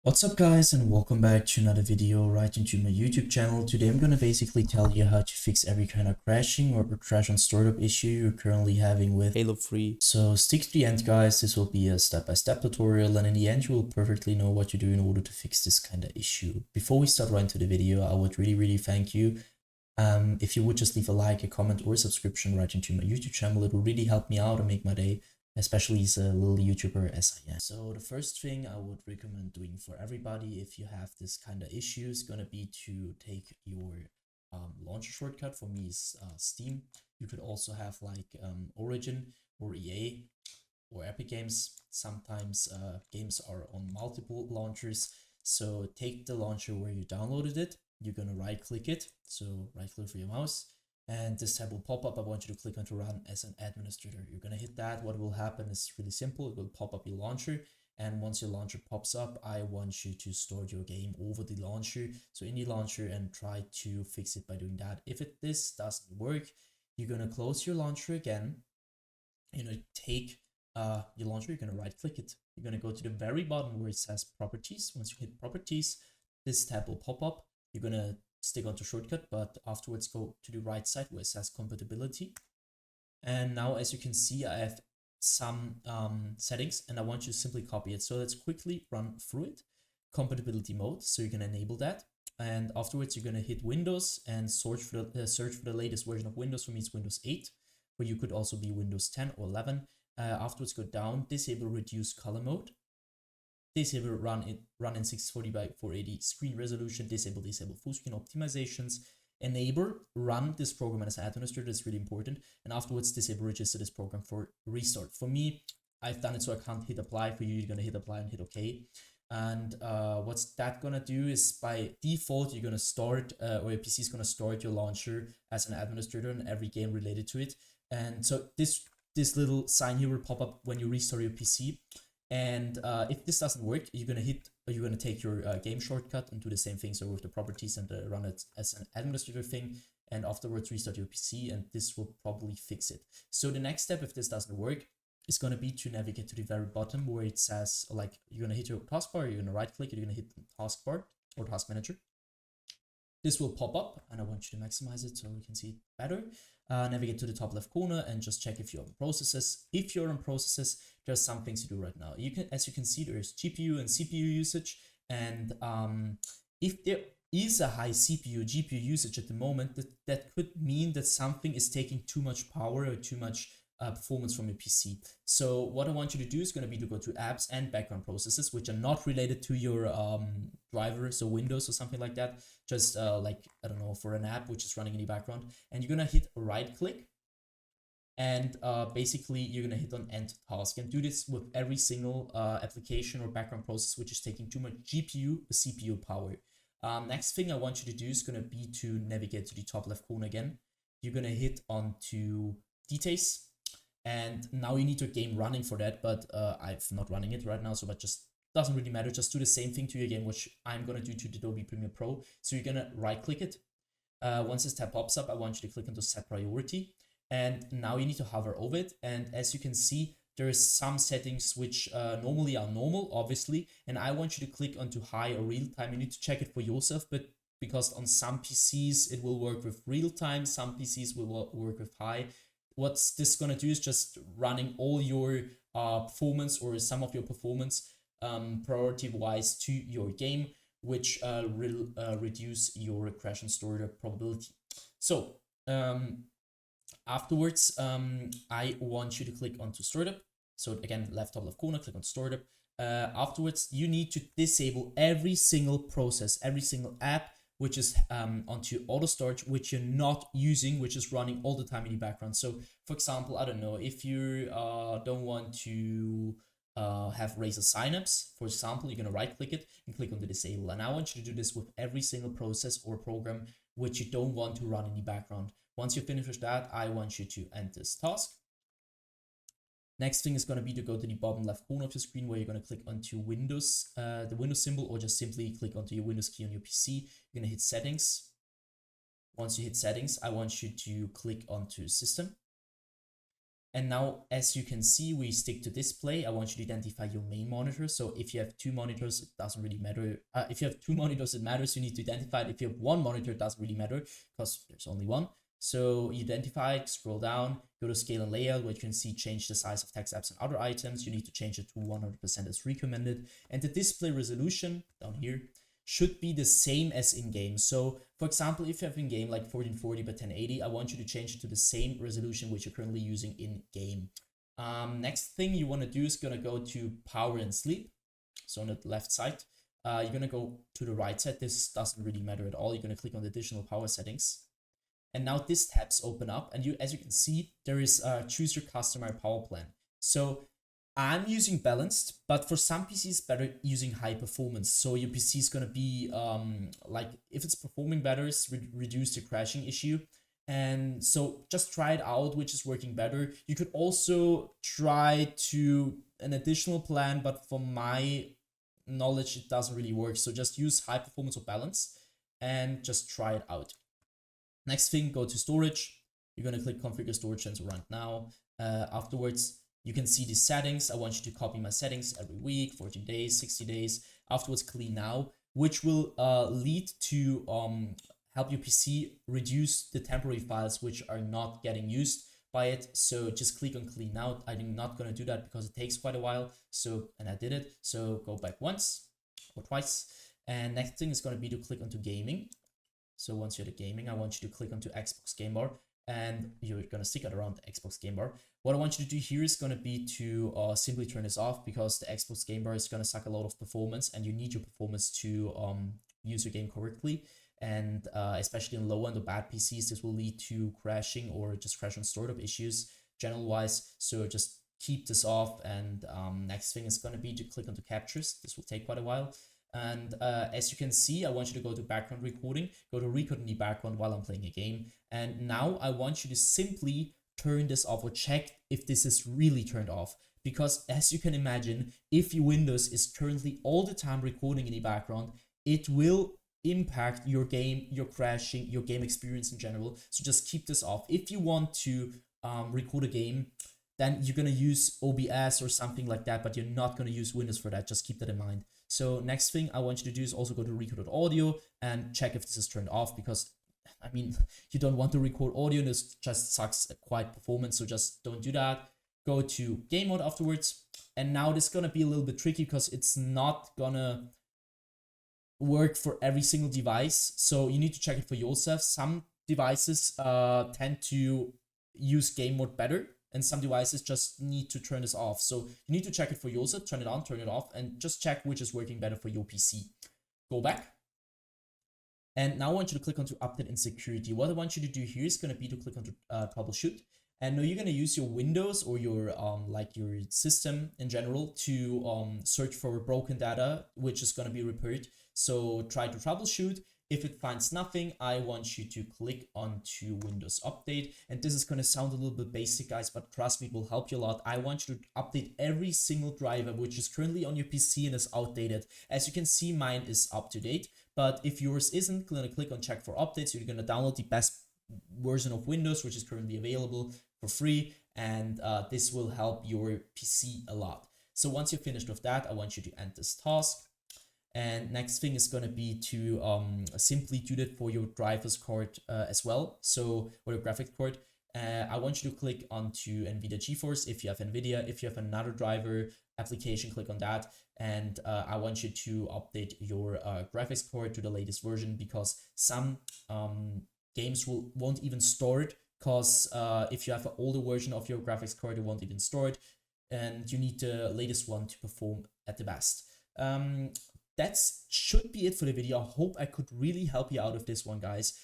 What's up guys, and welcome back to another video right into my YouTube channel. Today I'm gonna basically tell you how to fix every kind of crashing or crash on startup issue you're currently having with Halo 3. So stick to the end guys, this will be a step-by-step tutorial, and in the end you will perfectly know what to do in order to fix this kind of issue. Before we start right into the video, I would really thank you if you would just leave a like, a comment, or a subscription right into my YouTube channel. It will really help me out and make my day, especially as a little YouTuber as I am. So the first thing I would recommend doing for everybody if you have this kind of issue is gonna be to take your launcher shortcut. For me is Steam. You could also have like Origin or EA or Epic Games. Sometimes games are on multiple launchers. So take the launcher where you downloaded it. You're gonna right click it. So right click for your mouse. And this tab will pop up. I want you to click on to run as an administrator. You're gonna hit that. What will happen is really simple. It will pop up your launcher. And once your launcher pops up, I want you to store your game over the launcher. So in the launcher and try to fix it by doing that. If this doesn't work, you're gonna close your launcher again. You're gonna take your launcher, you're gonna right click it. You're gonna go to the very bottom where it says properties. Once you hit properties, this tab will pop up. You're gonna stick onto shortcut, but afterwards go to the right side where it says compatibility. And now as you can see, I have some settings and I want you to simply copy it. So let's quickly run through it. Compatibility mode, so you're gonna enable that. And afterwards you're gonna hit Windows and search for the latest version of Windows. For me it's Windows 8, but you could also be Windows 10 or 11. Afterwards go down, disable reduce color mode. Disable run in 640 by 480 screen resolution. Disable full screen optimizations. Enable run this program as an administrator. That's really important. And afterwards disable register this program for restart. For me, I've done it so I can't hit apply. For you, you're gonna hit apply and hit OK. And what's that gonna do is by default you're gonna start or your PC is gonna start your launcher as an administrator in every game related to it. And so this little sign here will pop up when you restart your PC. And if this doesn't work, you're gonna take your game shortcut and do the same thing. So with the properties and run it as an administrator thing, and afterwards restart your PC, and this will probably fix it. So the next step, if this doesn't work, is gonna be to navigate to the very bottom where it says like you're gonna hit your taskbar, you're gonna right click, you're gonna hit the taskbar or task manager. This will pop up, and I want you to maximize it so we can see it better. Navigate to the top left corner and just check if you're on processes. If you're on processes, there's some things to do right now. As you can see, there's GPU and CPU usage, and if there is a high CPU GPU usage at the moment, that could mean that something is taking too much power or too much performance from your PC. So what I want you to do is going to be to go to apps and background processes, which are not related to your driver, so Windows or something like that. Just like, I don't know, for an app which is running in the background. And you're going to hit right click. And basically you're going to hit on end task and do this with every single application or background process which is taking too much GPU or CPU power. Next thing I want you to do is going to be to navigate to the top left corner again. You're going to hit onto details. And now you need your game running for that, but I'm not running it right now, so that just doesn't really matter. Just do the same thing to your game, which I'm gonna do to the Adobe Premiere Pro. So you're gonna right click it. Once this tab pops up, I want you to click into set priority, and now you need to hover over it. And as you can see, there is some settings which normally are normal, obviously, and I want you to click onto high or real time. You need to check it for yourself, but because on some PCs it will work with real time, some PCs will work with high. What's this gonna do is just running all your performance or some of your performance priority wise to your game, which will reduce your crash and startup probability. So afterwards, I want you to click onto startup. So again, left top left corner, click on startup. Afterwards, you need to disable every single process, every single app which is onto auto start, which you're not using, which is running all the time in the background. So for example, I don't know, if you don't want to have Razer Synapse, for example, you're gonna right click it and click on the disable. And I want you to do this with every single process or program which you don't want to run in the background. Once you finish that, I want you to end this task. Next thing is going to be to go to the bottom left corner of your screen where you're going to click onto Windows, the Windows symbol, or just simply click onto your Windows key on your PC. You're going to hit settings. Once you hit settings, I want you to click onto system. And now, as you can see, we stick to display. I want you to identify your main monitor. So if you have two monitors, it doesn't really matter. If you have two monitors, it matters. You need to identify it. If you have one monitor, it doesn't really matter because there's only one. So you identify it, scroll down, go to scale and layout, where you can see change the size of text apps and other items. You need to change it to 100% as recommended. And the display resolution down here should be the same as in-game. So for example, if you have in-game like 1440 by 1080, I want you to change it to the same resolution which you're currently using in-game. Next thing you want to do is going to go to power and sleep. So on the left side, you're going to go to the right side. This doesn't really matter at all. You're going to click on the additional power settings. And now this tabs open up, and as you can see, there is choose your customer power plan. So I'm using balanced, but for some PCs better using high performance. So your PC is gonna be like, if it's performing better, reduce the crashing issue. And so just try it out, which is working better. You could also try to an additional plan, but from my knowledge, it doesn't really work. So just use high performance or balance and just try it out. Next thing, go to storage. You're going to click configure storage sensor right now. Afterwards, you can see the settings. I want you to copy my settings every week, 14 days, 60 days. Afterwards, clean now, which will lead to help your PC reduce the temporary files which are not getting used by it. So just click on clean now. I'm not going to do that because it takes quite a while. And I did it. So go back once or twice. And next thing is going to be to click onto gaming. So once you're at gaming, I want you to click onto Xbox Game Bar, and you're going to stick it around the Xbox Game Bar. What I want you to do here is going to be to simply turn this off, because the Xbox Game Bar is going to suck a lot of performance, and you need your performance to use your game correctly. And especially in low end or bad PCs, this will lead to crashing or just crash on startup issues general wise. So just keep this off. And next thing is going to be to click onto captures. This will take quite a while. And as you can see, I want you to go to background recording, go to record in the background while I'm playing a game. And now I want you to simply turn this off, or check if this is really turned off. Because as you can imagine, if your Windows is currently all the time recording in the background, it will impact your game, your crashing, your game experience in general. So just keep this off. If you want to record a game, then you're going to use OBS or something like that, but you're not going to use Windows for that. Just keep that in mind. So next thing I want you to do is also go to record audio and check if this is turned off, because I mean, you don't want to record audio and this just sucks quite performance. So just don't do that. Go to game mode afterwards. And now this is going to be a little bit tricky because it's not going to work for every single device. So you need to check it for yourself. Some devices tend to use game mode better, and some devices just need to turn this off. So you need to check it for yourself, turn it on, turn it off, and just check which is working better for your PC. Go back. And now I want you to click onto update and security. What I want you to do here is going to be to click onto troubleshoot. And now you're going to use your Windows or your like your system in general to search for broken data, which is going to be repaired. So try to troubleshoot. If it finds nothing, I want you to click onto Windows Update. And this is going to sound a little bit basic, guys, but trust me, it will help you a lot. I want you to update every single driver which is currently on your PC and is outdated. As you can see, mine is up to date. But if yours isn't, going to click on check for updates. You're going to download the best version of Windows, which is currently available for free. And this will help your PC a lot. So once you're finished with that, I want you to end this task. And next thing is going to be to simply do that for your driver's card as well. So for your graphics card, I want you to click onto NVIDIA GeForce if you have NVIDIA. If you have another driver application, click on that. And I want you to update your graphics card to the latest version, because some games won't even store it, because if you have an older version of your graphics card, it won't even store it. And you need the latest one to perform at the best. That should be it for the video. I hope I could really help you out with this one, guys.